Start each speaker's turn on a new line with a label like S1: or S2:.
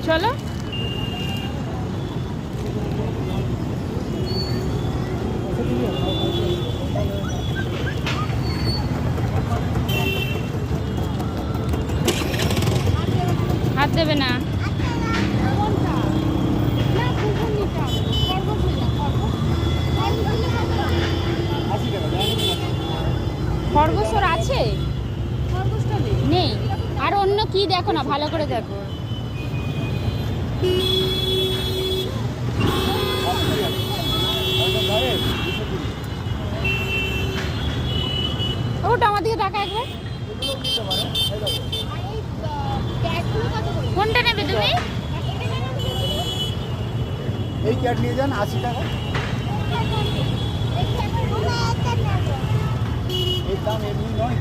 S1: চলো হাত দেবে না। খরগোশ আছে? নেই। আর অন্য কি দেখো না, ভালো করে দেখো। ওটা আমার দিকে টাকা একবার। কোনটা নেবে তুমি?
S2: এই ক্যাট নিয়ে যান 80 টাকা। এর দাম এমনি নয়।